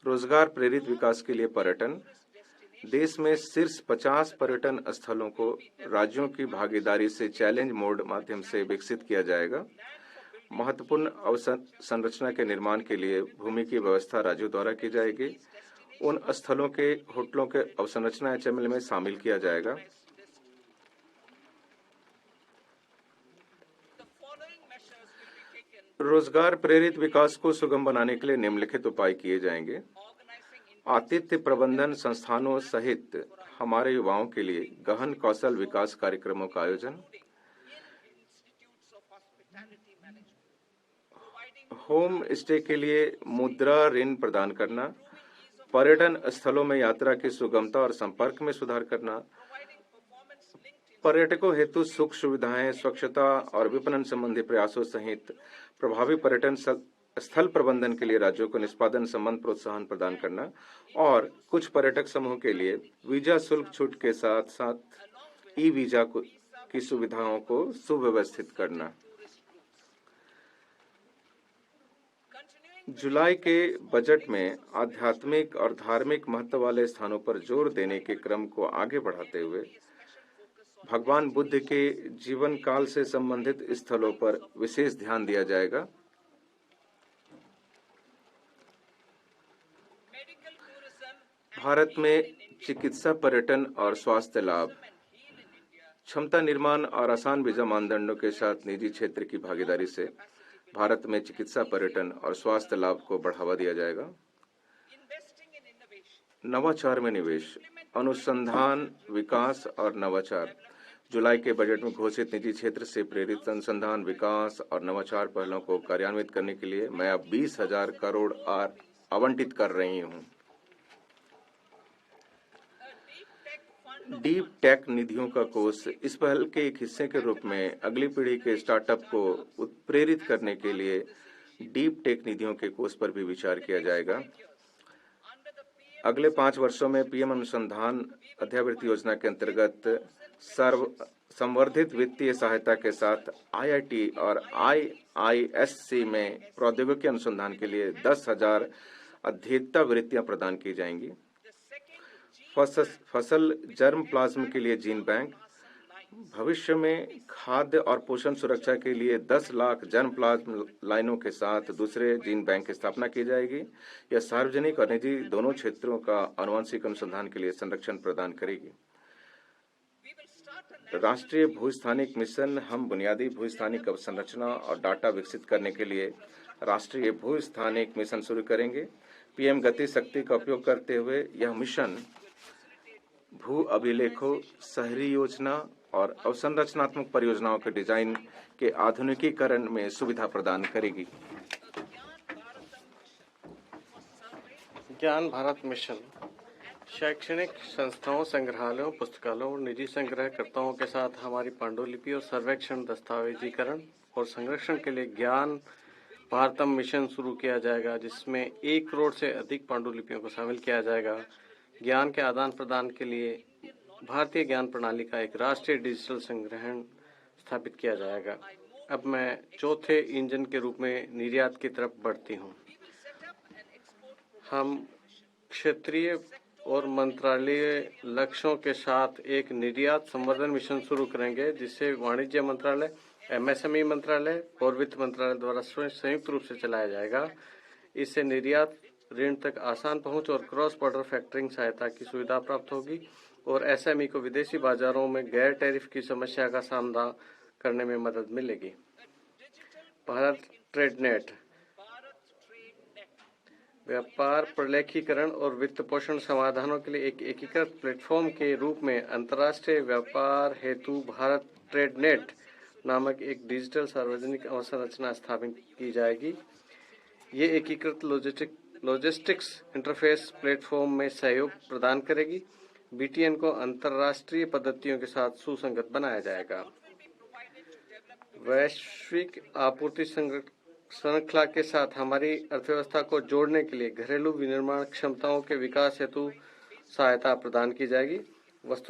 रोजगार प्रेरित विकास के लिए पर्यटन। देश में शीर्ष 50 पर्यटन स्थलों को राज्यों की भागीदारी से चैलेंज मोड माध्यम से विकसित किया जाएगा। महत्वपूर्ण अवसंरचना के निर्माण के लिए भूमि की व्यवस्था राज्यों द्वारा की जाएगी। उन स्थलों के होटलों के अवसंरचना एचएमएल में शामिल किया जाएगा। रोजगार प्रेरित विकास को सुगम बनाने के लिए निम्नलिखित उपाय किए जाएंगे। आतिथ्य प्रबंधन संस्थानों सहित हमारे युवाओं के लिए गहन कौशल विकास कार्यक्रमों का आयोजन। होम स्टे के लिए मुद्रा ऋण प्रदान करना। पर्यटन स्थलों में यात्रा की सुगमता और संपर्क में सुधार करना। पर्यटकों हेतु सुख सुविधाएं, स्वच्छता और विपणन संबंधी प्रयासों सहित प्रभावी पर्यटन स्थल प्रबंधन के लिए राज्यों को निष्पादन संबंध प्रोत्साहन प्रदान करना और कुछ पर्यटक समूह के लिए वीजा शुल्क छूट के साथ साथ ई वीजा की सुविधाओं को सुव्यवस्थित करना। जुलाई के बजट में आध्यात्मिक और धार्मिक महत्व वाले स्थानों पर जोर देने के क्रम को आगे बढ़ाते हुए भगवान बुद्ध के जीवन काल से संबंधित स्थलों पर विशेष ध्यान दिया जाएगा। भारत में चिकित्सा पर्यटन और स्वास्थ्य लाभ। क्षमता निर्माण और आसान वीजा मानदंडों के साथ निजी क्षेत्र की भागीदारी से भारत में चिकित्सा पर्यटन और स्वास्थ्य लाभ को बढ़ावा दिया जाएगा। नवाचार में निवेश, अनुसंधान, विकास और नवाचार। जुलाई के बजट में घोषित निजी क्षेत्र से प्रेरित अनुसंधान, विकास और नवाचार पहलों को कार्यान्वित करने के लिए मैं अब 20,000 करोड़ आवंटित कर रही हूँ। डीप टेक निधियों का कोष इस पहल के एक हिस्से के रूप में अगली पीढ़ी के स्टार्टअप को उत्प्रेरित करने के लिए डीप टेक निधियों के कोष पर भी विचार किया जाएगा। अगले 5 वर्षों में पीएम अनुसंधान अध्यावृत्ति योजना के अंतर्गत संवर्धित वित्तीय सहायता के साथ आईआईटी और आईआईएससी में प्रौद्योगिकी अनुसंधान के लिए 10,000 अध्येता वृत्तियां प्रदान की जाएंगी। फसल जर्म प्लाज्म के लिए जीन बैंक। भविष्य में खाद्य और पोषण सुरक्षा के लिए 10 लाख जर्म प्लाज्म लाइनों के साथ दूसरे जीन बैंक की स्थापना की जाएगी। यह सार्वजनिक और निजी दोनों क्षेत्रों का आनुवंशिक अनुसंधान के लिए संरक्षण प्रदान करेगी। राष्ट्रीय भूस्थानिक मिशन। हम बुनियादी भूस्थानिक अवसंरचना और डाटा विकसित करने के लिए राष्ट्रीय भूस्थानिक मिशन शुरू करेंगे। पीएम गति शक्ति का उपयोग करते हुए यह मिशन भू अभिलेखों, शहरी योजना और अवसंरचनात्मक परियोजनाओं के डिजाइन के आधुनिकीकरण में सुविधा प्रदान करेगी। ज्ञान भारत मिशन शैक्षणिक संस्थाओं, संग्रहालयों, पुस्तकालयों और निजी संग्रहकर्ताओं के साथ हमारी पांडुलिपि और सर्वेक्षण, दस्तावेजीकरण और संरक्षण के लिए ज्ञान भारतम मिशन शुरू किया जाएगा, जिसमें 1 करोड़ से अधिक पांडुलिपियों को शामिल किया जाएगा। ज्ञान के आदान प्रदान के लिए भारतीय ज्ञान प्रणाली का एक राष्ट्रीय डिजिटल संग्रहण स्थापित किया जाएगा। अब मैं चौथे इंजन के रूप में निर्यात की तरफ बढ़ती हूँ। हम क्षेत्रीय और मंत्रालयीय लक्ष्यों के साथ एक निर्यात संवर्धन मिशन शुरू करेंगे, जिसे वाणिज्य मंत्रालय, एमएसएमई मंत्रालय और वित्त मंत्रालय द्वारा संयुक्त रूप से चलाया जाएगा। इससे निर्यात ऋण तक आसान पहुंच और क्रॉस बॉर्डर फैक्टरिंग सहायता की सुविधा प्राप्त होगी और एसएमई को विदेशी बाजारों में गैर टैरिफ की समस्या का सामना करने में मदद मिलेगी। भारत ट्रेडनेट व्यापार प्रलेखीकरण और वित्त पोषण समाधानों के लिए एक एकीकृत प्लेटफॉर्म के रूप में अंतर्राष्ट्रीय व्यापार हेतु भारत ट्रेडनेट नामक एक डिजिटल सार्वजनिक अवसंरचना स्थापित की जाएगी। ये एकीकृत लॉजिस्टिक्स इंटरफेस प्लेटफॉर्म में सहयोग प्रदान करेगी। बीटीएन को अंतर्राष्ट्रीय पद्धतियों के साथ सुसंगत बनाया जाएगा। वैश्विक आपूर्ति श्रृंखला के साथ हमारी अर्थव्यवस्था को जोड़ने के लिए घरेलू विनिर्माण क्षमताओं के विकास हेतु सहायता प्रदान की जाएगी। वस्तु